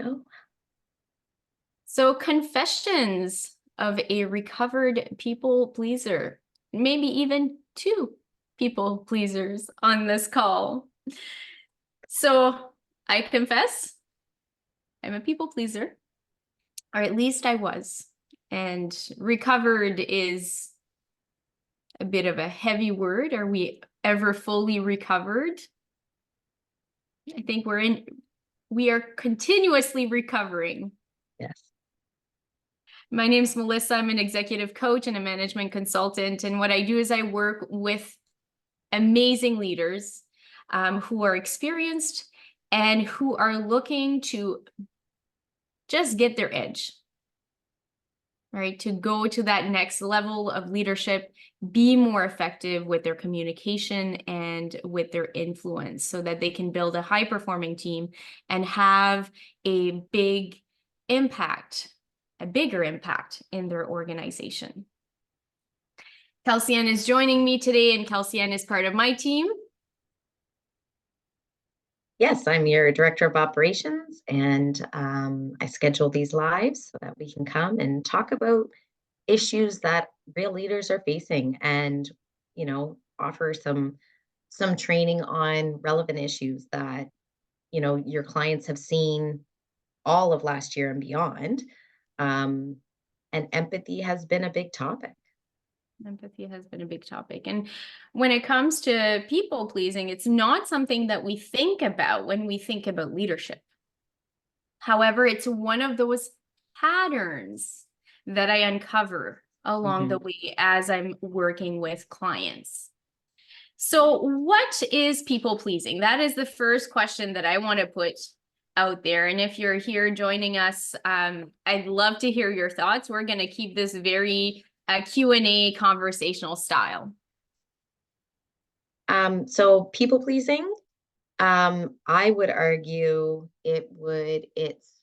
Oh, So, confessions of a recovered people pleaser, maybe even two people pleasers on this call. So, I confess I'm a people pleaser, or at least I was. And recovered is a bit of a heavy word. Are we ever fully recovered? I think we are continuously recovering. yes. My name's Melissa. I'm an executive coach and a management consultant. And what I do is I work with amazing leaders who are experienced and who are looking to just get their edge, right? To go to that next level of leadership, be more effective with their communication and with their influence so that they can build a high performing team and have a big impact, a bigger impact in their organization. Kelsey-Ann is joining me today, and Kelsey-Ann is part of my team. Yes, I'm your director of operations, and I schedule these lives so that we can come and talk about issues that real leaders are facing, and offer some training on relevant issues that your clients have seen all of last year and beyond. Um, and empathy has been a big topic. Empathy has been a big topic. And when it comes to people pleasing, it's not something that we think about when we think about leadership. However, it's one of those patterns that I uncover along the Mhm. way as I'm working with clients. So, what is people pleasing? That is the first question that I want to put out there. And if you're here joining us, I'd love to hear your thoughts. We're going to keep this very Q&A conversational style. So people pleasing, I would argue it's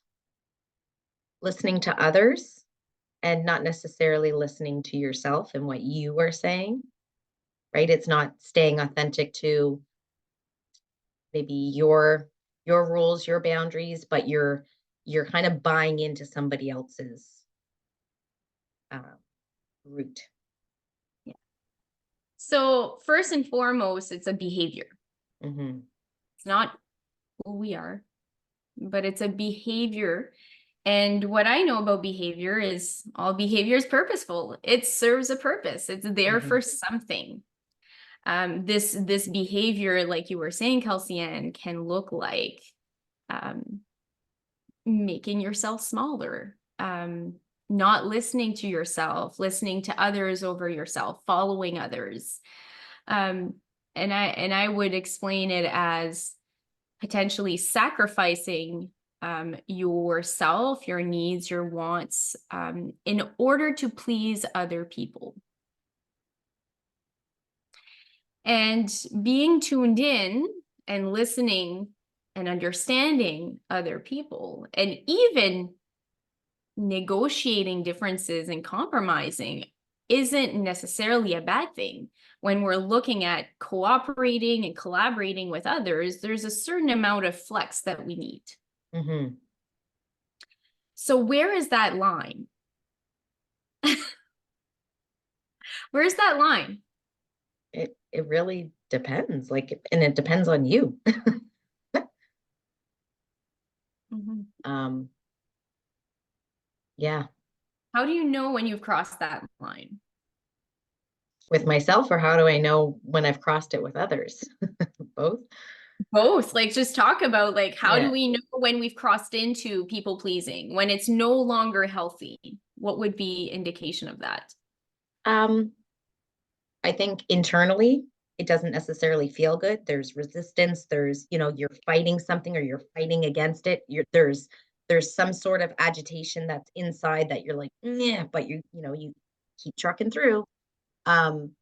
listening to others and not necessarily listening to yourself and what you are saying, right? It's not staying authentic to maybe your rules, your boundaries, but you're kind of buying into somebody else's uh, route. Yeah. So, first and foremost, it's a behavior. Hmm. It's not who we are, but it's a behavior. And what I know about behavior is all behavior is purposeful. It serves a purpose. It's there Hmm. for something. This behavior, like you were saying, Kelsey-Ann, can look like um, making yourself smaller, not listening to yourself, listening to others over yourself, following others. Um, and I would explain it as potentially sacrificing yourself, your needs, your wants, in order to please other people. And being tuned in and listening and understanding other people, and even negotiating differences and compromising isn't necessarily a bad thing. When we're looking at cooperating and collaborating with others, there's a certain amount of flex that we need. Hmm. So where is that line? Where's that line? It really depends, and it depends on you. Mhm. um, yeah, How do you know when you've crossed that line? with myself, or how do I know when I've crossed it with others? Both. Both. Like, just talk about, like, how do Yeah. we know when we've crossed into people pleasing, when it's no longer healthy? What would be indication of that? Um, I think internally, it doesn't necessarily feel good. There's resistance. You're fighting something or you're fighting against it. There's some sort of agitation that's inside that you're like, yeah, but you keep trucking through. Um,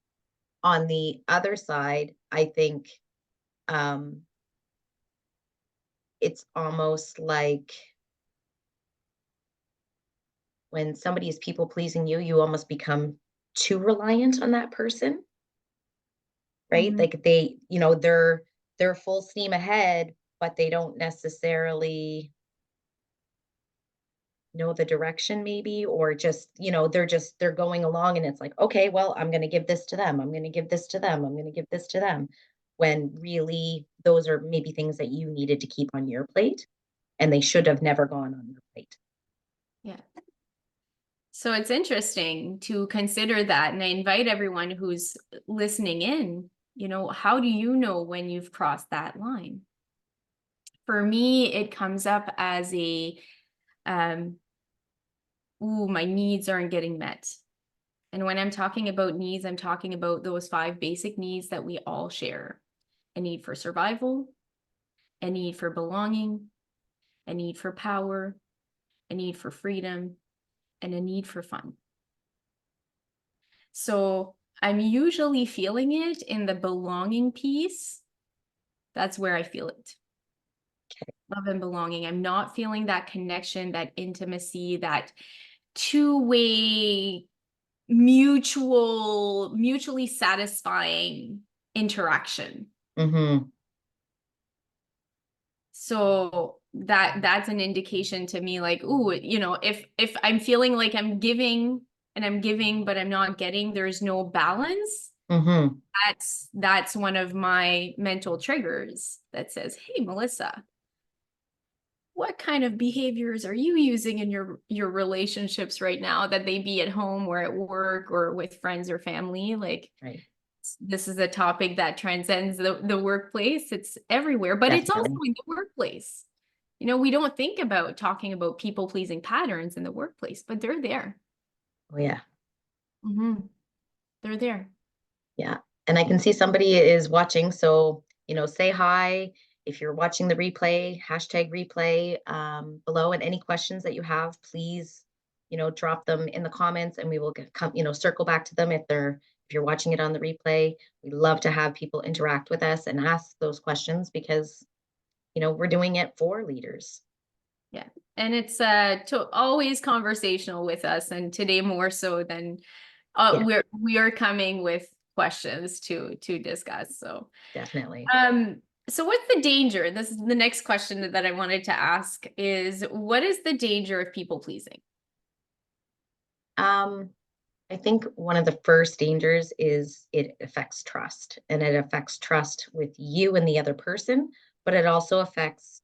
on the other side, I think um, it's almost like when somebody is people pleasing you, you almost become too reliant on that person, right? Mhm. Like they're full steam ahead, but they don't necessarily know the direction maybe, or just, they're going along and it's like, okay, well, I'm going to give this to them. I'm going to give this to them. I'm going to give this to them. When really those are maybe things that you needed to keep on your plate and they should have never gone on your plate. Yeah. So it's interesting to consider that. And I invite everyone who's listening in, how do you know when you've crossed that line? For me, it comes up as um, ooh, my needs aren't getting met. And when I'm talking about needs, I'm talking about those 5 basic needs that we all share. A need for survival, a need for belonging, a need for power, a need for freedom, and a need for fun. So I'm usually feeling it in the belonging piece. That's where I feel it. Love and belonging. I'm not feeling that connection, that intimacy, that two-way, mutually satisfying interaction. Mm-hmm. So that's an indication to me, like, ooh, if I'm feeling like I'm giving and I'm giving, but I'm not getting, there's no balance. Mm-hmm. That's one of my mental triggers that says, hey, Melissa, what kind of behaviors are you using in your relationships right now, that they be at home or at work or with friends or family? Like, Right. this is a topic that transcends the workplace. It's everywhere, but it's also Definitely. in the workplace. We don't think about talking about people-pleasing patterns in the workplace, but they're there. Oh, yeah. Mm-hmm. They're there. Yeah. And I can see somebody is watching. So, say hi. If you're watching the replay, hashtag replay below. And any questions that you have, please, drop them in the comments and we will circle back to them if you're watching it on the replay. We love to have people interact with us and ask those questions because, we're doing it for leaders. Yeah. And it's always conversational with us. And today more so than Yeah, we are coming with questions to discuss. So definitely. so what's the danger? This is the next question that I wanted to ask, is what is the danger of people pleasing? Um, I think one of the first dangers is it affects trust, and it affects trust with you and the other person, but it also affects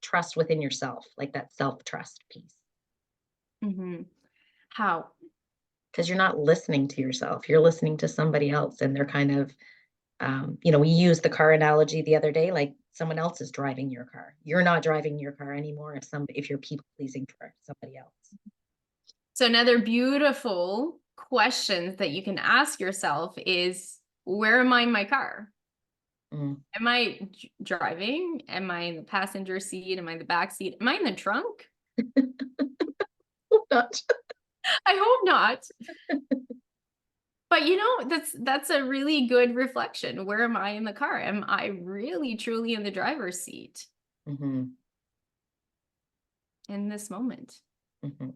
trust within yourself, like that self-trust piece. Mm-hmm. How? Because you're not listening to yourself, you're listening to somebody else, and they're kind of, we used the car analogy the other day, like someone else is driving your car. You're not driving your car anymore if you're people pleasing for somebody else. So another beautiful question that you can ask yourself is, where am I in my car? Mm. Am I driving? Am I in the passenger seat? Am I in the back seat? Am I in the trunk? Not. I hope not. But that's a really good reflection. Where am I in the car? Am I really truly in the driver's seat Mm-hmm. in this moment? Mm-hmm.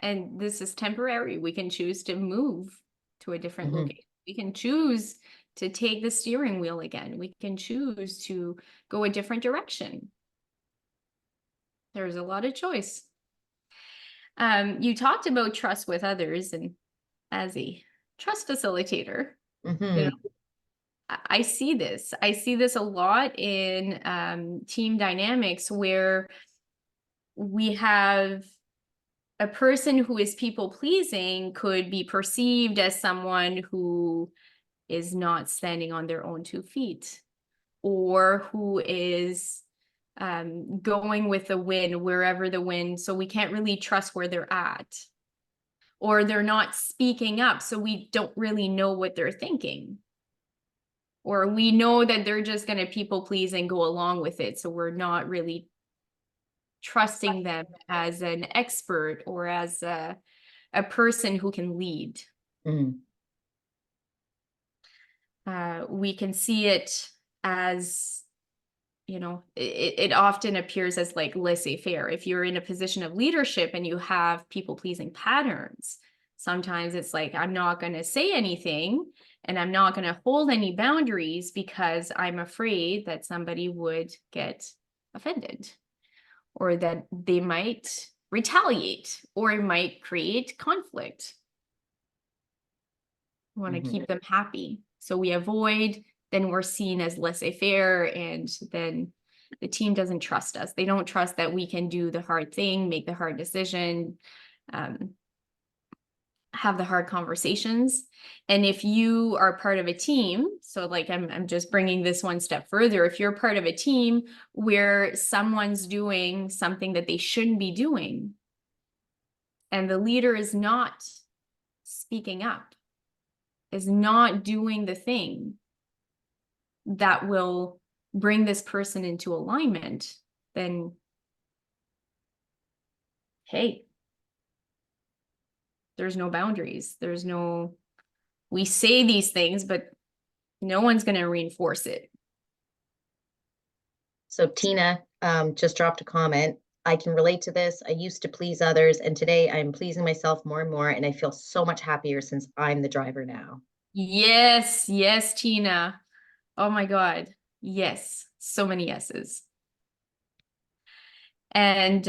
And this is temporary. We can choose to move to a different Mm-hmm. location. We can choose to take the steering wheel again. We can choose to go a different direction. There's a lot of choice. You talked about trust with others, and as a trust facilitator, you know, Mm-hmm. I see this. I see this a lot in team dynamics where we have a person who is people pleasing could be perceived as someone who is not standing on their own 2 feet, or who is going with the wind wherever the wind, so we can't really trust where they're at, or they're not speaking up, so we don't really know what they're thinking, or we know that they're just going to people please and go along with it, so we're not really trusting them as an expert or as a person who can lead. Mm-hmm. We can see it as, it often appears as like laissez-faire. If you're in a position of leadership and you have people-pleasing patterns, sometimes it's like, I'm not going to say anything and I'm not going to hold any boundaries because I'm afraid that somebody would get offended, or that they might retaliate, or it might create conflict. We want to keep them happy. So we avoid, then we're seen as laissez-faire, and then the team doesn't trust us. They don't trust that we can do the hard thing, make the hard decision, have the hard conversations. And if you are part of a team, so like I'm just bringing this one step further, if you're part of a team where someone's doing something that they shouldn't be doing, and the leader is not speaking up, is not doing the thing that will bring this person into alignment, then hey, there's no boundaries. There's no, we say these things, but no one's going to reinforce it. So Tina just dropped a comment. I can relate to this. I used to please others, and today I'm pleasing myself more and more, and I feel so much happier since I'm the driver now. Yes, yes, Tina. Oh my God. Yes. So many yeses. And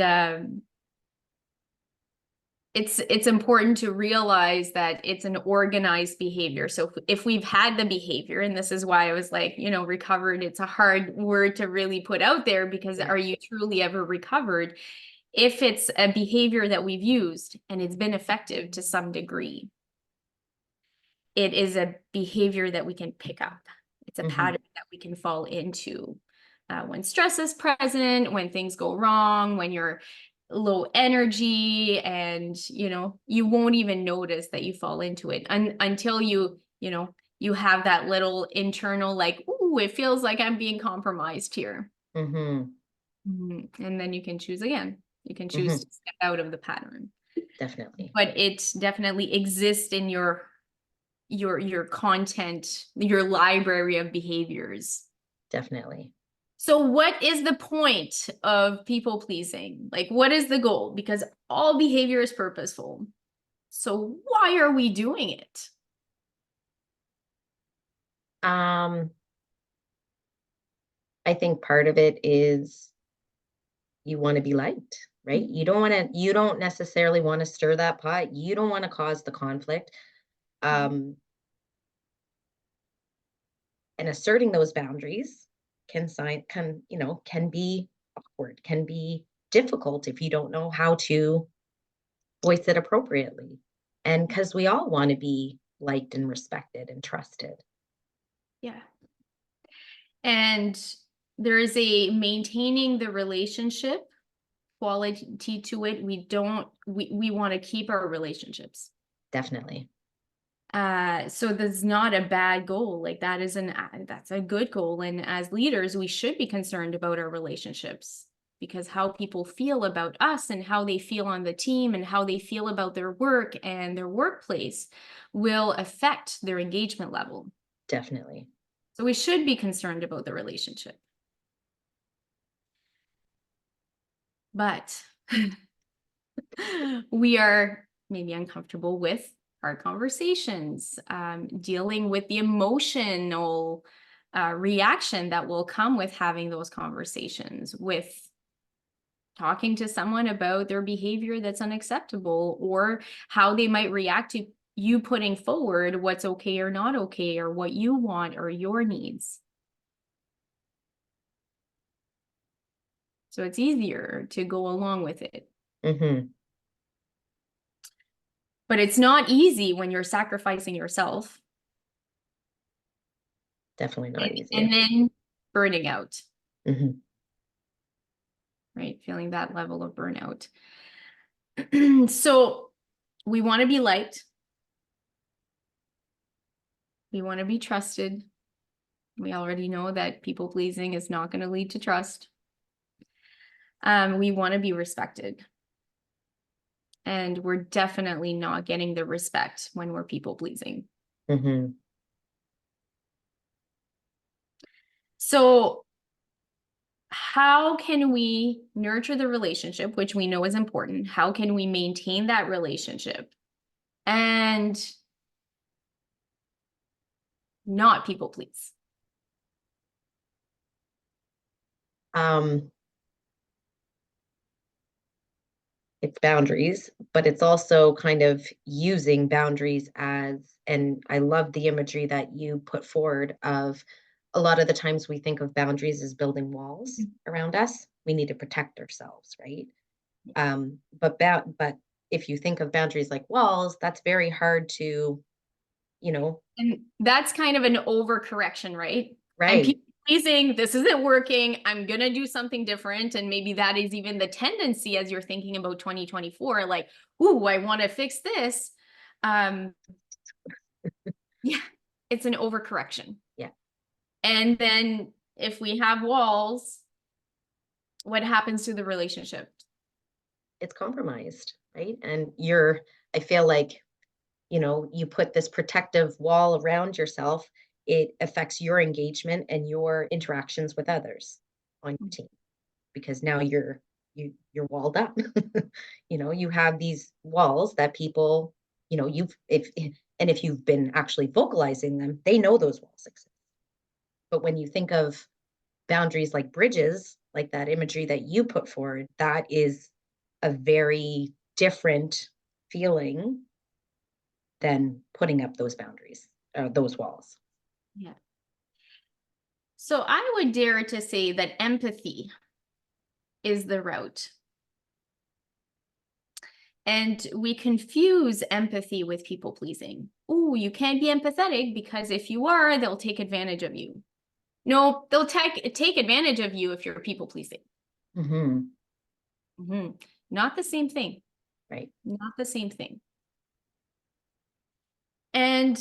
it's important to realize that it's an organized behavior. So if we've had the behavior, and this is why I was like, you know, recovered, it's a hard word to really put out there, because are you truly ever recovered? If it's a behavior that we've used and it's been effective to some degree, it is a behavior that we can pick up. It's a pattern that we can fall into when stress is present, when things go wrong, when you're low energy, and you know, you won't even notice that you fall into it until you know, you have that little internal like, ooh, it feels like I'm being compromised here. And then you can choose again. You can choose to step out of the pattern. Definitely. But it definitely exists in your content, your library of behaviors. Definitely. So what is the point of people pleasing? Like, what is the goal? Because all behavior is purposeful. So why are we doing it? I think part of it is you want to be liked, right? You don't necessarily want to stir that pot. You don't want to cause the conflict. And asserting those boundaries can be awkward, can be difficult if you don't know how to voice it appropriately. And because we all want to be liked and respected and trusted. Yeah. And there is a maintaining the relationship quality to it. We want to keep our relationships. Definitely. So that's not a bad goal. Like that's a good goal. And as leaders, we should be concerned about our relationships, because how people feel about us and how they feel on the team and how they feel about their work and their workplace will affect their engagement level. Definitely. So we should be concerned about the relationship. But we are maybe uncomfortable with hard conversations, dealing with the emotional reaction that will come with having those conversations, with talking to someone about their behavior that's unacceptable, or how they might react to you putting forward what's okay or not okay, or what you want or your needs. So it's easier to go along with it. But it's not easy when you're sacrificing yourself. Definitely not easy. And then burning out. Right? Feeling that level of burnout. So we want to be liked. We want to be trusted. We already know that people pleasing is not going to lead to trust. We want to be respected. And we're definitely not getting the respect when we're people pleasing. So how can we nurture the relationship, which we know is important? How can we maintain that relationship and not people please? it's boundaries, but it's also kind of using boundaries as, and I love the imagery that you put forward of a lot of the times we think of boundaries as building walls around us. We need to protect ourselves, right? But if you think of boundaries like walls, that's very hard to, you know, And that's kind of an overcorrection, right? I'm right. people pleasing, this isn't working, I'm gonna do something different. And maybe that is even the tendency as you're thinking about 2024, like, ooh, I want to fix this. Um, yeah, it's an overcorrection. Yeah, And then if we have walls, what happens to the relationship? it's compromised, right? And I feel like, you put this protective wall around yourself, it affects your engagement and your interactions with others on your team because now you're walled up. You have these walls that people, you've if you've been actually vocalizing them, they know those walls exist. But when you think of boundaries like bridges, like that imagery that you put forward, that is a very different feeling than putting up those boundaries, those walls. Yeah. So I would dare to say that empathy is the route. And we confuse empathy with people pleasing. Oh, you can't be empathetic because if you are, they'll take advantage of you. No, they'll take advantage of you if you're people pleasing. Mm-hmm. Not the same thing. Right. Not the same thing. And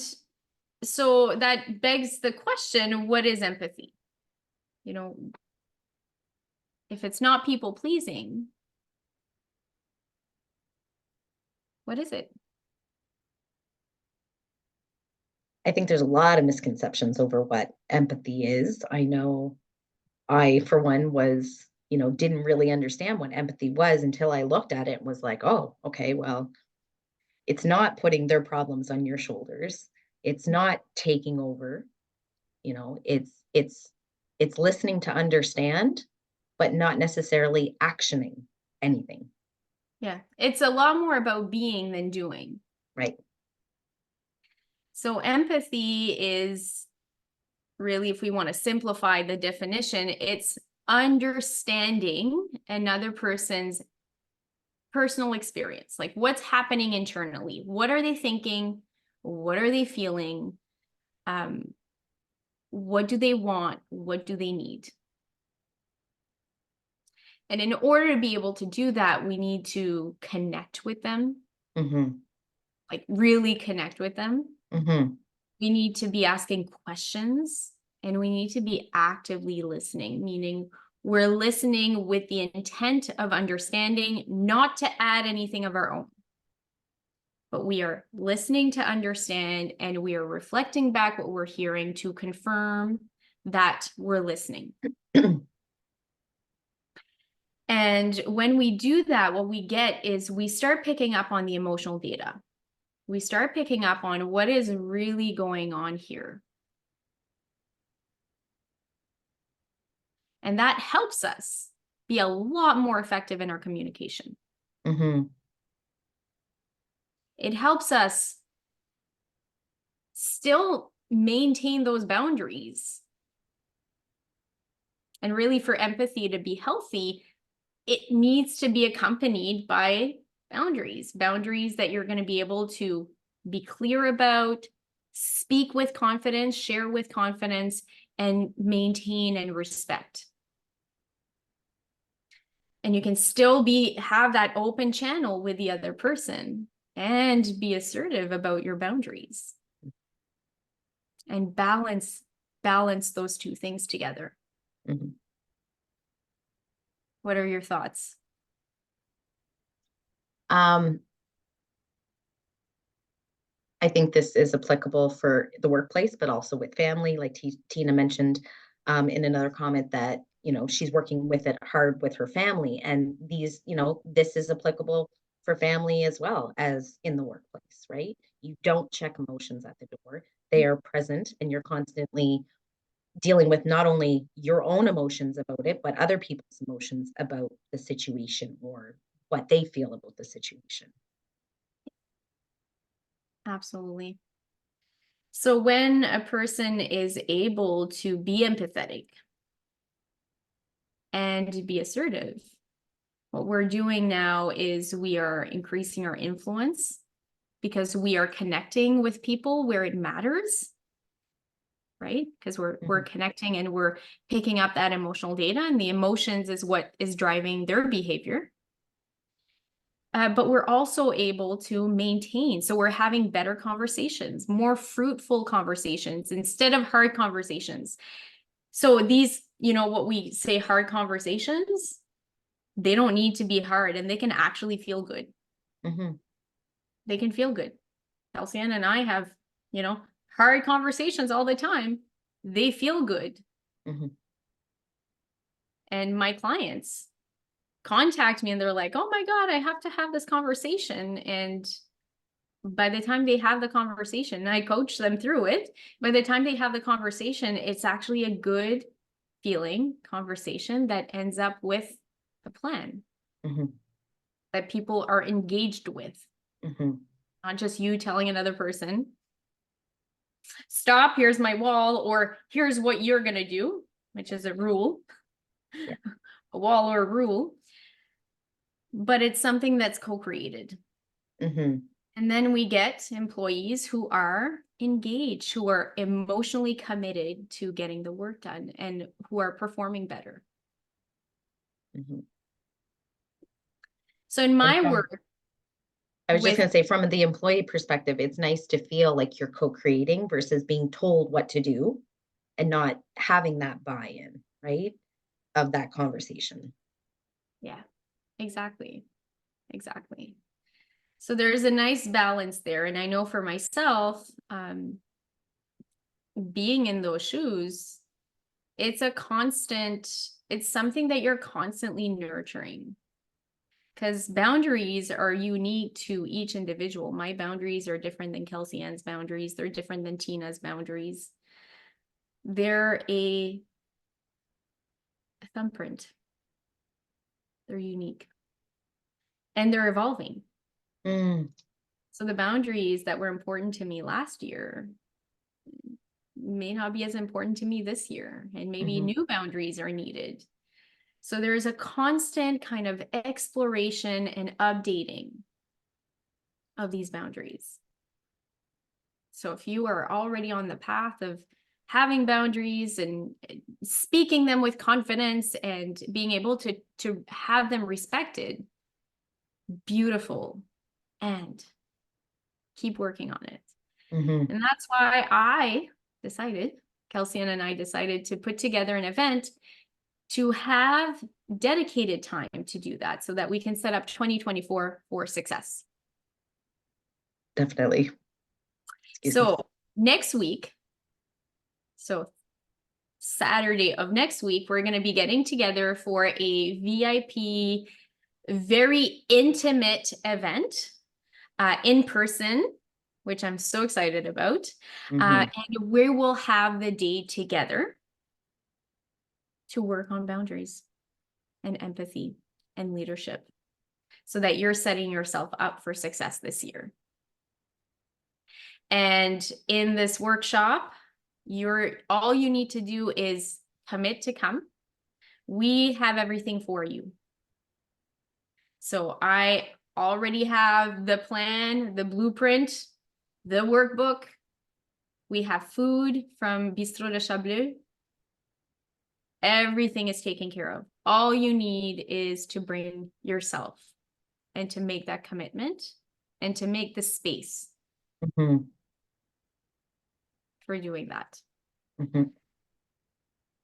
so that begs the question, what is empathy? If it's not people pleasing, what is it? I think there's a lot of misconceptions over what empathy is. I know I, for one, didn't really understand what empathy was until I looked at it and was like, oh, okay, well, it's not putting their problems on your shoulders. It's not taking over, it's listening to understand, but not necessarily actioning anything. Yeah, it's a lot more about being than doing. Right. So empathy is really, if we want to simplify the definition, it's understanding another person's personal experience, like what's happening internally. What are they thinking? What are they feeling? What do they want? What do they need? And in order to be able to do that, we need to connect with them, Mm-hmm. like really connect with them. Mm-hmm. We need to be asking questions and we need to be actively listening, meaning we're listening with the intent of understanding, not to add anything of our own. But we are listening to understand and we are reflecting back what we're hearing to confirm that we're listening. And when we do that, what we get is we start picking up on the emotional data. We start picking up on what is really going on here. And that helps us be a lot more effective in our communication. Mm-hmm. It helps us still maintain those boundaries. And really, for empathy to be healthy, it needs to be accompanied by boundaries that you're going to be able to be clear about, speak with confidence, share with confidence, and maintain and respect. And you can still have that open channel with the other person and be assertive about your boundaries and balance those two things together. Mm-hmm. What are your thoughts? I think this is applicable for the workplace, but also with family. Like Tina mentioned in another comment that, she's working with it hard with her family. And this is applicable for family as well as in the workplace, right? You don't check emotions at the door. They are present and you're constantly dealing with not only your own emotions about it, but other people's emotions about the situation or what they feel about the situation. Absolutely. So when a person is able to be empathetic and be assertive, what we're doing now is we are increasing our influence because we are connecting with people where it matters, right? Because we're connecting and we're picking up that emotional data, and the emotions is what is driving their behavior. But we're also able to maintain. So we're having better conversations, more fruitful conversations instead of hard conversations. So these, what we say hard conversations, they don't need to be hard, and they can actually feel good. Mm-hmm. They can feel good. Kelsey Ann and I have, hard conversations all the time. They feel good. Mm-hmm. And my clients contact me and they're like, oh my God, I have to have this conversation. And by the time they have the conversation, and I coach them through it, by the time they have the conversation, it's actually a good feeling conversation that ends up with a plan Mm-hmm. that people are engaged with. Mm-hmm. Not just you telling another person, stop, here's my wall, or here's what you're going to do, which is a rule, Yeah. a wall or a rule. But it's something that's co-created. Mm-hmm. And then we get employees who are engaged, who are emotionally committed to getting the work done, and who are performing better. Mm-hmm. So in my work, I was just going to say, from the employee perspective, it's nice to feel like you're co-creating versus being told what to do and not having that buy-in, right, of that conversation. yeah, exactly. Exactly. So there's a nice balance there. And I know for myself, being in those shoes, it's something that you're constantly nurturing. Because boundaries are unique to each individual. My boundaries are different than Kelsey Ann's boundaries. They're different than Tina's boundaries. They're a thumbprint. They're unique. And they're evolving. Mm. So the boundaries that were important to me last year may not be as important to me this year. And maybe new boundaries are needed. So there's a constant kind of exploration and updating of these boundaries. So if you are already on the path of having boundaries and speaking them with confidence and being able to have them respected, beautiful, and keep working on it. Mm-hmm. And that's why Kelsey Ann and I decided to put together an event to have dedicated time to do that so that we can set up 2024 for success. Definitely. So next week, so Saturday of next week, we're going to be getting together for a VIP, very intimate event in person, which I'm so excited about. And we will have the day together to work on boundaries and empathy and leadership so that you're setting yourself up for success this year. And in this workshop, all you need to do is commit to come. We have everything for you. So I already have the plan, the blueprint, the workbook. We have food from Bistrot de Chableux. Everything is taken care of. All you need is to bring yourself and to make that commitment and to make the space for doing that.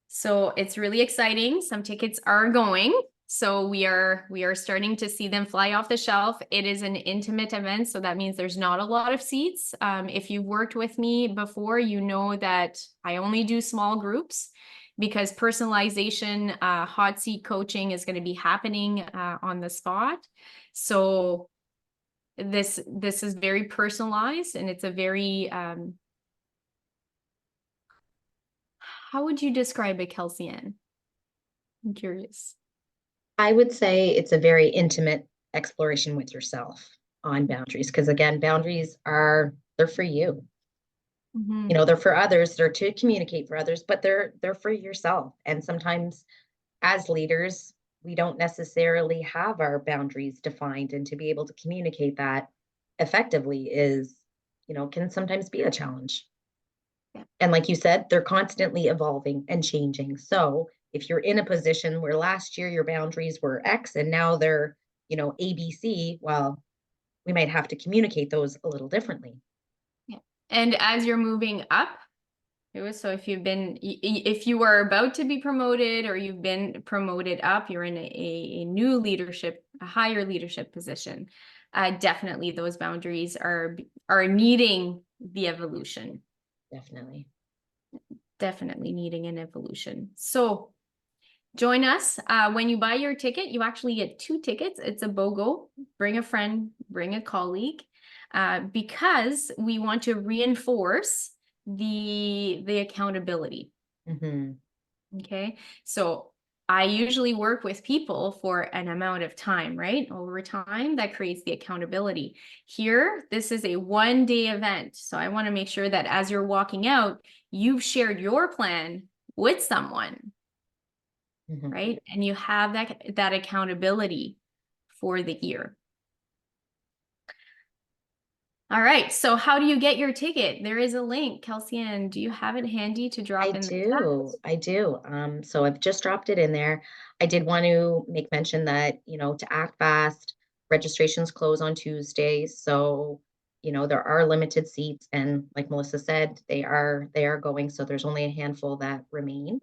So it's really exciting. Some tickets are going. So we are starting to see them fly off the shelf. It is an intimate event, so that means there's not a lot of seats. If you've worked with me before, you know that I only do small groups because personalization, hot seat coaching is going to be happening on the spot. So this is very personalized, and it's a very how would you describe it, Kelsey Ann? I'm curious. I would say it's a very intimate exploration with yourself on boundaries. Because again, boundaries are, they're for you. Mhm. You know, they're for others, they're to communicate for others, but they're for yourself. And sometimes as leaders, we don't necessarily have our boundaries defined, and to be able to communicate that effectively is, can sometimes be a challenge. Yeah. And like you said, they're constantly evolving and changing. So if you're in a position where last year your boundaries were X and now they're, ABC, well, we might have to communicate those a little differently. Yeah. And as you're moving up, so if you've been, if you are about to be promoted or you've been promoted up, you're in a new leadership, a higher leadership position. Definitely those boundaries are needing the evolution. Definitely. Definitely needing an evolution. So join us. When you buy your ticket, you actually get 2 tickets. It's a BOGO. Bring a friend, bring a colleague, because we want to reinforce the accountability. Hmm. Okay, so I usually work with people for an amount of time, right? Over time, that creates the accountability. Here, this is a 1-day event. So I want to make sure that as you're walking out, you've shared your plan with someone, Hmm. right? And you have that accountability for the year. All right, so how do you get your ticket? There is a link. Kelsey Ann, do you have it handy to I drop in the do. chat? I do. So I've just dropped it in there. I did want to make mention that, to act fast, registrations close on Tuesdays. So, there are limited seats. And like Melissa said, they are going. So there's only a handful that remain.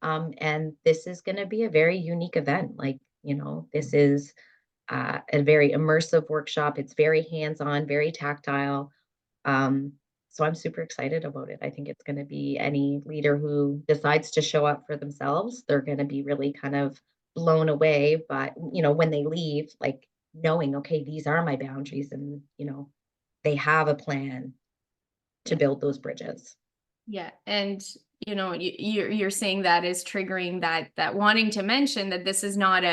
And this is going to be a very unique event. Like, this is a very immersive workshop. It's very hands-on, very tactile. Um, so I'm super excited about it. I think it's going to be any leader who decides to show up for themselves, they're going to be really kind of blown away. But, when they leave, like knowing, okay, these are my boundaries, and, they have a plan to Yeah. build those bridges. Yeah, and you're saying that is triggering that wanting to mention that this is not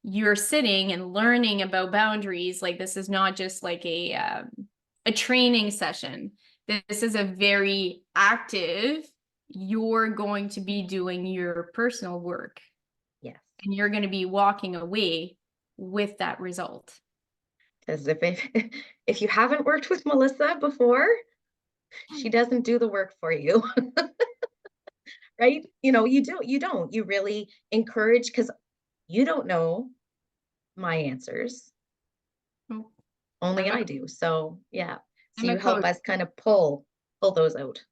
you're sitting and learning about boundaries, like this is not just like a training session. This is a very active, you're going to be doing your personal work Yes. and you're going to be walking away with that result. Because if you haven't worked with Melissa before, she doesn't do the work for you. Right? You really encourage, because you don't know my answers. Oh, Only I'm a I do. So, yeah. So I'm a you help coach. us kind of pull those out.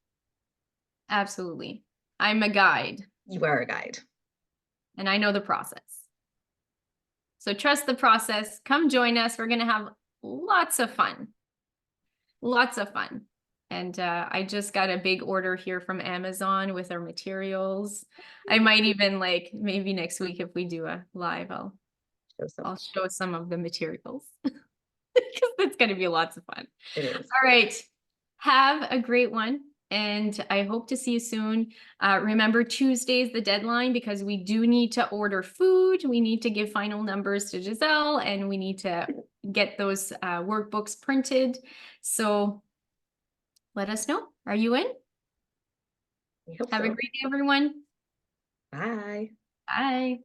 Absolutely. I'm a guide You are a guide. and I know the process. So trust the process. Come join us. We're going to have lots of fun. Lots of fun. And I just got a big order here from Amazon with our materials. I might even maybe next week if we do a live, Show some. I'll show some of the materials because it's going to be lots of fun. It is. All right. Have a great one. And I hope to see you soon. Remember, Tuesday is the deadline because we do need to order food. We need to give final numbers to Giselle and we need to get those workbooks printed. So let us know. Are you in? We hope Have a so. great day, everyone. Bye. Bye.